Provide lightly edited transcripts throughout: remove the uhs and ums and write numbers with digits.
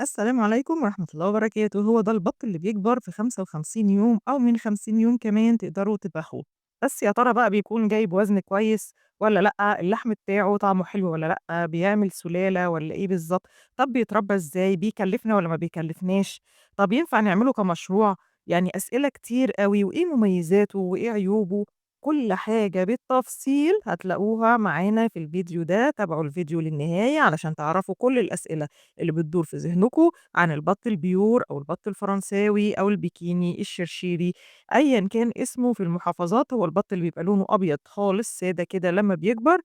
السلام عليكم ورحمة الله وبركاته. هو ده البط اللي بيكبر في 55 يوم أو من 50 يوم كمان تقدروا تذبحوه. بس يا ترى بقى بيكون جايب وزن كويس والّا لأ؟ اللحم بتاعه طعمه حلو والّا لأ؟ بيعمل سلالة والّا إيه بالضبط؟ طب بيتربى إزاي؟ بيكلفنا والّا ما بيكلفناش؟ طب ينفع نعمله كمشروع؟ يعني أسئلة كتير أوي، وإيه مميزاته وإيه عيوبه؟ كل حاجة بالتفصيل هتلاقوها معانا في الفيديو ده. تابعوا الفيديو للنهاية علشان تعرفوا كل الأسئلة اللي بتدور في ذهنكم عن البط البيور أو البط الفرنساوي أو البيكيني، الشرشيري، أيًا كان اسمه في المحافظات. هو البط اللي بيبقى لونه أبيض خالص سادة كده لمّا بيكبر،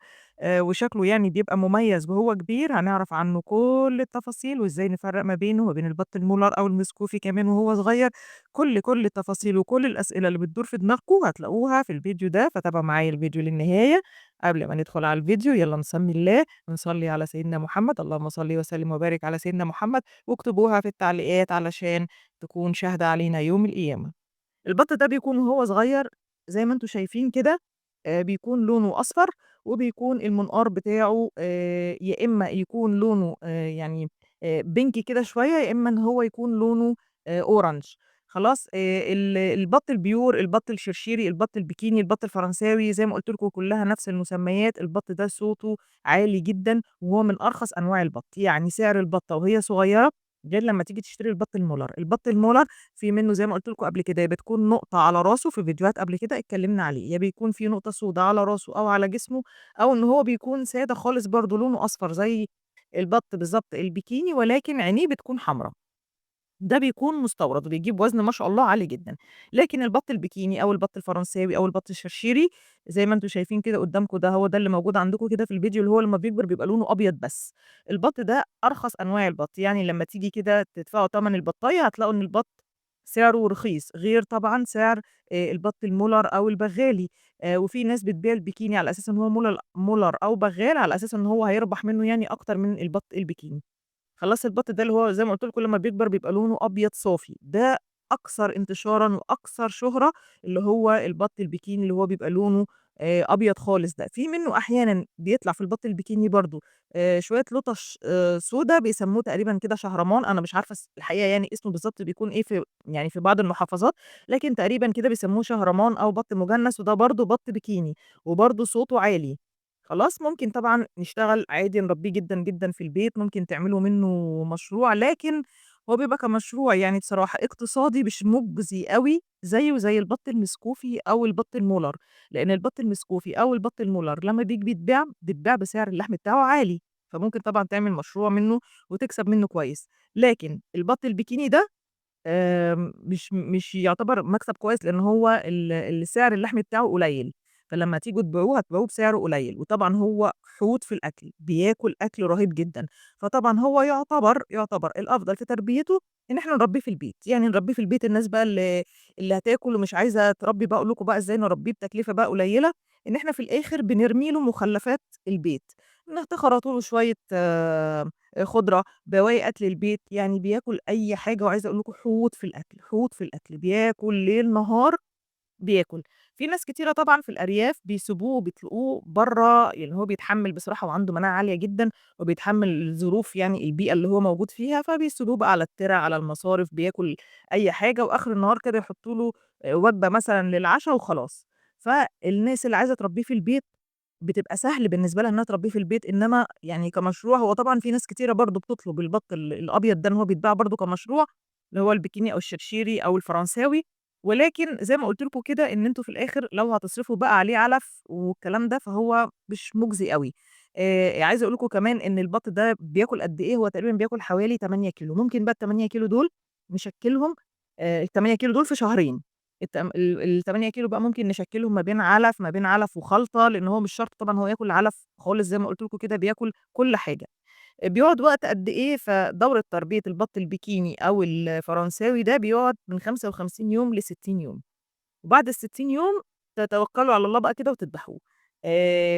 وشكله يعني بيبقى مميز وهو كبير. هنعرف عنه كل التفاصيل وإزاي نفرّق ما بينه وما بين البط المولر أو المسكوفي كمان وهو صغير. كل التفاصيل وكل الأسئلة اللي بتدور في دماغكم هتلاقوها في الفيديو ده، فتابعوا معايا الفيديو للنهاية. قبل ما ندخل على الفيديو يالّا نسمّي الله ونصلّي على سيدنا محمد. اللهم صل وسلم وبارك على سيدنا محمد، واكتبوها في التعليقات علشان تكون شاهدة علينا يوم القيامة. البط ده بيكون وهو صغير زي ما أنتم شايفين كده، بيكون لونه أصفر، وبيكون المنقار بتاعه يا إما يكون لونه يعني بينكي كده شوية، يا إما إن هو يكون لونه أورنج. خلاص. البط البيور، البط الشرشيري، البط البيكيني، البط الفرنساوي، زي ما قُلت لكم كلّها نفس المسميات. البط ده صوته عالي جدًا، وهو من أرخص أنواع البط. يعني سعر البطة وهي صغيرة غير لمّا تيجي تشتري البط المولر. البط المولر في منّه زي ما قُلت لكم قبل كده، يا بتكون نقطة على راسه، في فيديوهات قبل كده اتكلّمنا عليه، يا بيكون في نقطة سودا على راسه أو على جسمه، أو إن هو بيكون سادة خالص برضه لونه أصفر زي البط بالضبط البيكيني، ولكن عينيه بتكون حمرا. ده بيكون مستورد وبيجيب وزن ما شاء الله عالي جدًا. لكن البط البيكيني أو البط الفرنساوي أو البط الشرشيري زي ما أنتم شايفين كده قدّامكم، ده هو ده اللي موجود عندكم كده في الفيديو، اللي هو لمّا بيكبر بيبقى لونه أبيض بس. البط ده أرخص أنواع البط. يعني لمّا تيجي كده تدفعوا تمن البطاية هتلاقوا إن البط سعره رخيص، غير طبعًا سعر البط المولر أو البغالي. وفي ناس بتبيع البيكيني على أساس إن هو مولر أو بغال، على أساس إن هو هيربح منه يعني أكتر من البط البيكيني. خلاص. البط ده اللي هو زي ما قُلت لكم لمّا بيكبر بيبقى لونه أبيض صافي، ده أكثر انتشارًا وأكثر شهرة، اللي هو البط البيكيني اللي هو بيبقى لونه أبيض خالص ده. في منه أحيانًا بيطلع في البط البيكيني برضه شوية لُطش سودا بيسموه تقريبًا كده شهرمان. أنا مش عارفة الحقيقة يعني اسمه بالضبط بيكون إيه في يعني في بعض المحافظات، لكن تقريبًا كده بيسموه شهرمان أو بط مجنس، وده برضه بط بيكيني وبرضه صوته عالي. خلاص. ممكن طبعًا نشتغل عادي نربيه جدًا، جدًا في البيت، ممكن تعملوا منه مشروع، لكن هو بيبقى كمشروع يعني بصراحة اقتصادي مش مُجزي أوي زيه زي البط المسكوفي أو البط المولر. لإن البط المسكوفي أو البط المولر لمّا بييجي بيتباع بسعر اللحم بتاعه عالي، فممكن طبعًا تعمل مشروع منه وتكسب منه كويس. لكن البط البيكيني ده مش يعتبر مكسب كويس، لإن هو السعر اللحم بتاعه قليل، فلمّا تيجوا تبيعوه هتبيعوه بسعر قليل. وطبعًا هو حوت في الأكل، بياكل أكل رهيب جدًا. فطبعًا هو يعتبر الأفضل في تربيته إن إحنا نربيه في البيت. يعني نربيه في البيت. الناس بقى اللي هتاكل ومش عايزة تربي بقى، أقول لكم بقى إزاي نربيه بتكلفة بقى قليلة. إن إحنا في الآخر بنرمي له مخلفات البيت، تخرطوا له شوية خضرة، بواقي أكل البيت. يعني بياكل أي حاجة. وعايزة أقول لكم حوت في الأكل، حوت في الأكل، بياكل ليل نهار بياكل. في ناس كتيرة طبعًا في الأرياف بيسيبوه وبيطلقوه برّه، يعني هو بيتحمّل بصراحة وعنده مناعة عالية جدًا، وبيتحمّل ظروف يعني البيئة اللي هو موجود فيها، فبيسيبوه بقى على الترع، على المصارف، بياكل أي حاجة، وآخر النهار كده يحطّوا له وجبة مثلًا للعشا وخلاص. فالناس اللي عايزة تربيه في البيت بتبقى سهل بالنسبة لها إنها تربيه في البيت. إنما يعني كمشروع، هو طبعًا في ناس كتيرة برضه بتطلب البط الأبيض ده إن هو بيتباع برضه كمشروع، اللي هو البيكيني أو الشرشيري أو الفرنساوي. ولكن زي ما قُلت لكم كده إن أنتم في الآخر لو هتصرفوا بقى عليه علف والكلام ده، فهو مش مُجزي أوي. عايزة أقول لكم كمان إن البط ده بياكل قد إيه. هو تقريبًا بياكل حوالي 8 كيلو. ممكن بقى ال8 كيلو دول نشكِّلهم ال8 كيلو دول في شهرين. ال8 كيلو بقى ممكن نشكِّلهم ما بين علف وخلطة، لإن هو مش شرط طبعًا هو ياكل علف خالص زي ما قُلت لكم كده، بياكل كل حاجة. بيقعد وقت قد إيه؟ فدورة تربية البط البيكيني أو الفرنساوي ده بيقعد من 55 يوم ل60 يوم. وبعد ال60 يوم تتوكّلوا على الله بقى كده وتذبحوه.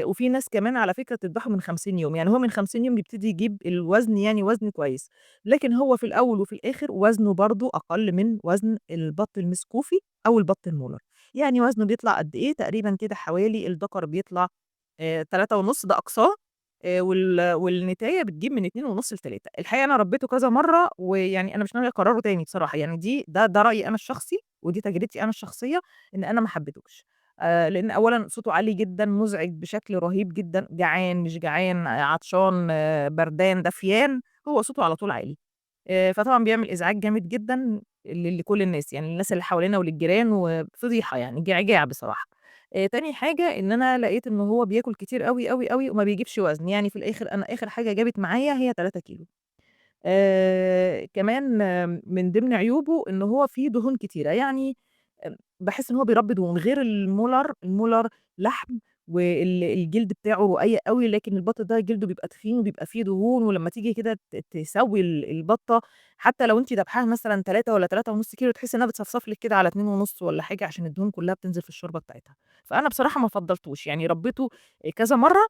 وفي ناس كمان على فكرة بتذبحه من 50 يوم. يعني هو من 50 يوم بيبتدي يجيب الوزن، يعني وزن كويس. لكن هو في الأول وفي الآخر وزنه برضه أقل من وزن البط المسكوفي أو البط المولر. يعني وزنه بيطلع قد إيه؟ تقريبًا كده حوالي الدَكَر بيطلع 3.5 ده أقصاه، والنتاية بتجيب من 2.5 ل3. الحقيقة أنا ربيته كذا مرّة، ويعني أنا مش ناوية أكرّره تاني بصراحة، يعني ده رأيي أنا الشخصي، ودي تجربتي أنا الشخصية، إن أنا ما حبيتهوش. لإن أولًا صوته عالي جدًا، مُزعج بشكل رهيب جدًا، جعان، مش جعان، عطشان، بردان، دفيان، هو صوته على طول عالي. فطبعًا بيعمل إزعاج جامد جدًا لكل الناس، يعني الناس اللي حوالينا وللجيران، وفضيحة يعني، جعجاع بصراحة. تاني حاجة إن أنا لقيت إن هو بياكل كتير أوي، أوي، أوي وما بيجيبش وزن، يعني في الآخر أنا آخر حاجة جابت معايا هي 3 كيلو. كمان من ضمن عيوبه إن هو فيه دهون كتيرة، يعني باحس إن هو بيربّي دهون، غير المولر لحم الجلد بتاعه رقيق أوي، لكن البط ده جلده بيبقى تخين وبيبقى فيه دهون، ولمّا تيجي كده تسوّي البطة، حتى لو أنتِ ذابحاها مثلًا 3 والّا 3.5 كيلو تحسّي إنها بتصفصف لِك كده على 2.5 والّا حاجة، عشان الدهون كلّها بتنزل في الشوربة بتاعتها. فأنا بصراحة ما فضّلتوش، يعني ربيته كذا مرّة،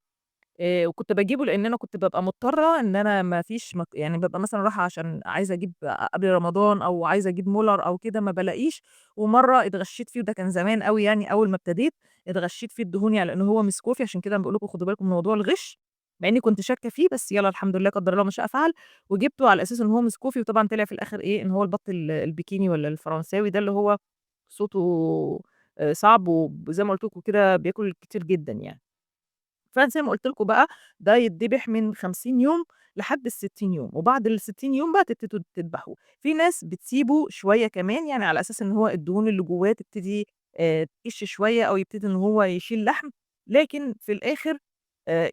وكنت باجيبه لإن أنا كنت بابقى مضطرة إن أنا ما فيش يعني بابقى مثلًا رايحة عشان عايزة أجيب قبل رمضان أو عايزة أجيب مولر أو كده ما بالاقيش، ومرّة اتغشيت فيه وده كان زمان أوي يعني أول ما ابتديت، اتغشيت فيه الدهون يعني لإن هو مسكوفي عشان كده أنا باقول لكم خدوا بالكم من موضوع الغش، مع إني كنت شاكة فيه بس يالّا الحمد لله قدّر الله ما شاء فعل، وجِبته على أساس إن هو مسكوفي وطبعًا طلع في الآخر إيه، إن هو البط البيكيني والّا الفرنساوي ده اللي هو صوته صعب وزي ما قُلت لكم كده بياكل كتير جدًا يعني. فزي ما قُلت لكم بقى، ده يتذبح من 50 يوم لحد ال60 يوم، وبعد ال60 يوم بقى تبتدوا تذبحوه. في ناس بتسيبه شوية كمان، يعني على أساس إن هو الدهون اللي جوّاه تبتدي تقِش شوية أو يبتدي إن هو يشيل لحم، لكن في الآخر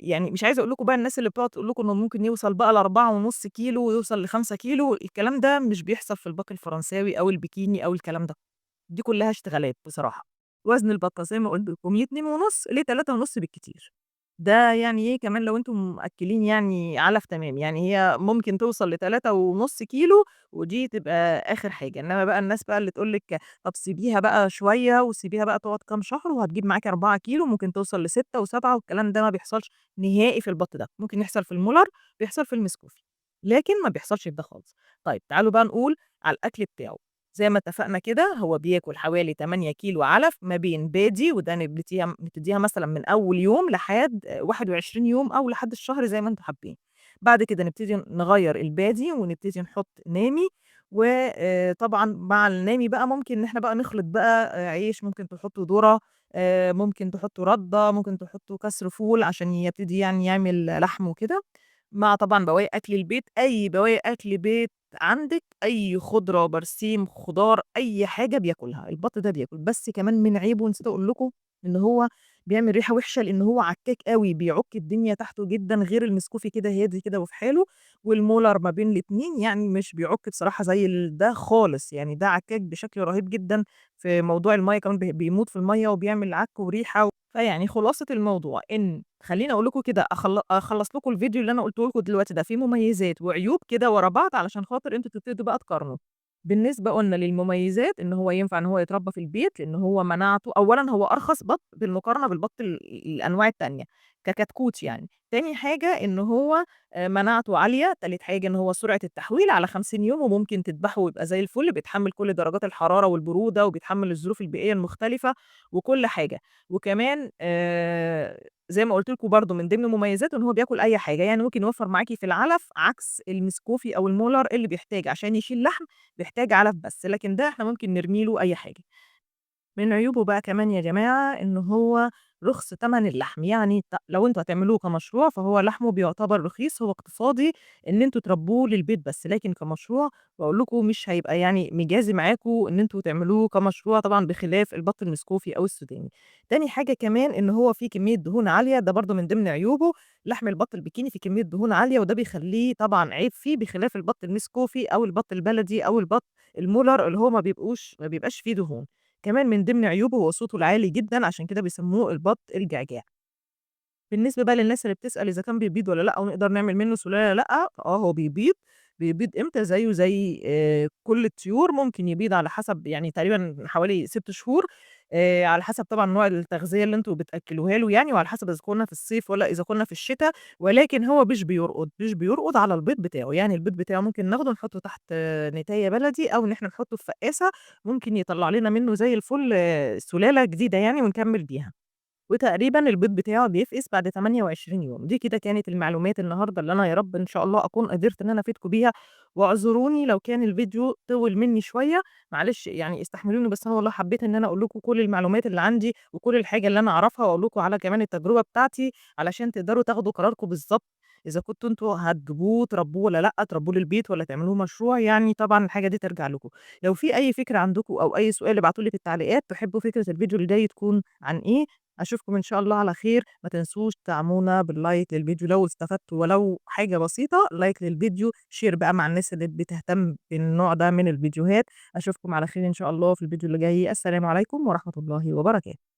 يعني مش عايزة أقول لكم بقى الناس اللي بتقعد تقول لكم إنه ممكن يوصل بقى ل4.5 كيلو ويوصل ل5 كيلو، الكلام ده مش بيحصل في الباقي الفرنساوي أو البيكيني أو الكلام ده، دي كلّها اشتغالات بصراحة. وزن البطة زي ما قُلت لكم من 2.5 ل3.5 بالكتير. ده يعني إيه كمان لو أنتم مأكّلين يعني علف تمام، يعني هي ممكن توصل ل3.5 كيلو ودي تبقى آخر حاجة، إنّما بقى الناس بقى اللي تقول لِك طَب سيبيها بقى شوية وسيبيها بقى تقعد كام شهر وهتجيب معاكِ 4 كيلو، ممكن توصل ل6 و7 والكلام ده ما بيحصلش نهائي في البَط ده، ممكن يحصل في المولر، بيحصل في المسكوفي، لكن ما بيحصلش في ده خالص. طيب تعالوا بقى نقول على الأكل بتاعه. زي ما اتفقنا كده هو بياكل حوالي 8 كيلو علف ما بين بادي وده بتدّيها مثلًا من أول يوم لحد 21 يوم أو لحد الشهر زي ما أنتم حابين. بعد كده نبتدي نغيّر البادي ونبتدي نحط نامي طبعًا مع النامي بقى ممكن إن إحنا بقى نخلط بقى عيش، ممكن تحطّوا ذرة، ممكن تحطّوا ردة، ممكن تحطّوا كسر فول عشان يبتدي يعني يعمل لحم وكده. مع طبعًا بواقي أكل البيت، أي بواقي أكل بيت عندِك، أي خضرة، برسيم، خضار، أي حاجة بياكلها، البط ده بياكل، بس كمان من عيبه نسيت أقول لكم إن هو بيعمل ريحة وحشة لإن هو عكّاك أوي، بيعُك الدنيا تحته جدًا، غير المسكوفي كده هادي كده وفي حاله، والمولر ما بين الاتنين يعني مش بيعُك بصراحة زي ده خالص، يعني ده عكّاك بشكل رهيب جدًا في موضوع المَيّة كمان بيموت في المَيّة وبيعمل عَك وريحة. فيعني خلاصة الموضوع إن خلّيني أقول لكم كده أخلّص لكم الفيديو اللي أنا قُلته لكم دلوقتي ده فيه مميزات وعيوب كده ورا بعض علشان خاطر أنتم تبتدوا بقى تقارنوا. بالنسبة قُلنا للمميزات إن هو ينفع إن هو يتربى في البيت، لإن هو مناعته أولًا هو أرخص بَط بالمقارنة بالبَط الأنواع التانية ككتكوت يعني. تاني حاجة إن هو مناعته عالية، تالت حاجة إن هو سرعة التحويل على 50 يوم وممكن تذبحه ويبقى زي الفل، بيتحمّل كل درجات الحرارة والبرودة وبيتحمّل الظروف البيئية المختلفة وكل حاجة. وكمان زي ما قُلت لكم برضه من ضمن مميزاته إن هو بياكل أي حاجة، يعني ممكن يوفّر معاكِ في العلف عكس المسكوفي أو المولر اللي بيحتاج عشان يشيل لحم بيحتاج علف بس، لكن ده إحنا ممكن نرمي له أي حاجة. من عيوبه بقى كمان يا جماعة إن هو رخص تمن اللحم، يعني لو أنتم هتعملوه كمشروع فهو لحمه بيعتبر رخيص، هو اقتصادي إن أنتم تربوه للبيت بس، لكن كمشروع باقول لكم مش هيبقى يعني مجازي معاكم إن أنتم تعملوه كمشروع طبعًا بخلاف البط المسكوفي أو السوداني. تاني حاجة كمان إن هو فيه كمية دهون عالية، ده برضه من ضمن عيوبه، لحم البط البيكيني فيه كمية دهون عالية وده بيخلّيه طبعًا عيب فيه بخلاف البط المسكوفي أو البط البلدي أو البط المولر اللي هو ما بيبقاش فيه دهون. كمان من ضمن عيوبه هو صوته العالي جدًا، عشان كده بيسموه البط الجعجاع. بالنسبة بقى للناس اللي بتسأل إذا كان بيبيض والّا لأ، ونقدر نعمل منه سُلالة لأ، هو بيبيض، بيبيض إمتى؟ زيه زي كل الطيور، ممكن يبيض على حسب يعني تقريبًا حوالي 6 شهور، على حسب طبعًا نوع التغذية اللي أنتم بتأكلوها له يعني، وعلى حسب إذا كنا في الصيف والّا إذا كنا في الشتا، ولكن هو مش بيرقد على البيض بتاعه، يعني البيض بتاعه ممكن ناخده نحطه تحت نتاية بلدي، أو إن إحنا نحطه في فقاسة، ممكن يطلّع لنا منه زي الفل سُلالة جديدة يعني ونكمّل بيها. وتقريبًا البيض بتاعه بيفقس بعد 28 يوم. دي كده كانت المعلومات النهارده اللي أنا يا رب إن شاء الله أكون قدرت إن أنا أفيدكم بيها، واعذروني لو كان الفيديو طوِل منّي شوية، معلش يعني استحملوني، بس أنا والله حبيت إن أنا أقول لكم كل المعلومات اللي عندي وكل الحاجة اللي أنا أعرفها، وأقول لكم على كمان التجربة بتاعتي علشان تقدروا تاخدوا قراركم بالضبط إذا كنتم أنتم هتجيبوه تربوه والّا لأ، تربوه للبيت والّا تعملوه مشروع، يعني طبعًا الحاجة دي ترجع لكم. لو في أي فكرة عندكم أو أي سؤال ابعتوا لي في التعليقات، تحبوا فكرة الفيديو اللي جاي تكون عن إيه. أشوفكم إن شاء الله على خير، ما تنسوش تدعمونا باللايك للفيديو لو استفدتوا ولو حاجة بسيطة، لايك للفيديو، شير بقى مع الناس اللي بتهتم بالنوع ده من الفيديوهات. أشوفكم على خير إن شاء الله في الفيديو اللي جاي. السلام عليكم ورحمة الله وبركاته.